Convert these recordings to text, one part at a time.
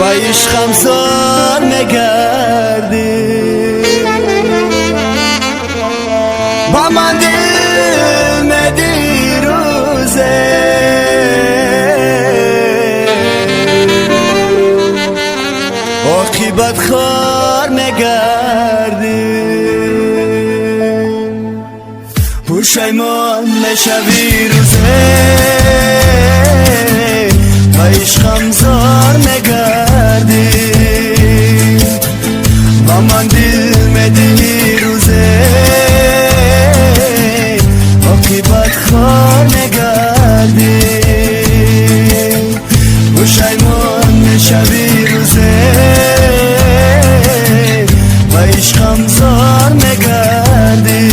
با عشقم زار میگردی با من دل میدی روزه عاقبت خار میگردی پشیمان میشوی روزه با عشقم زار میگردی با من دل میدی روزه عاقبت خار میگردی پشیمان میشوی روزه با عشقم زار میگردی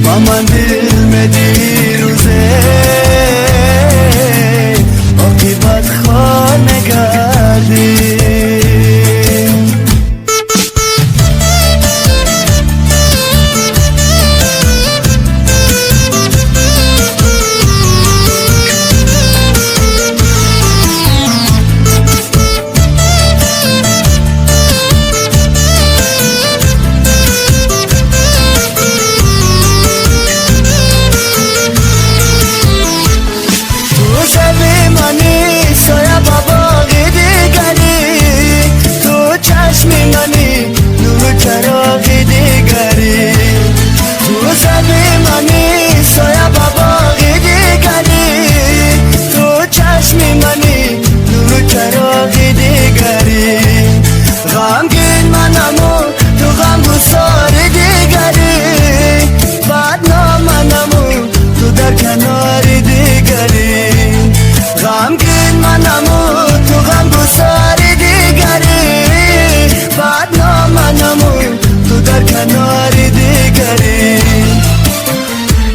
با من دل میدی روزه عاقبت خار میگردی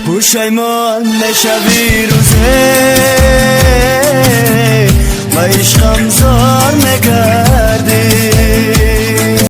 پشیمان نشوی روزه با عشقم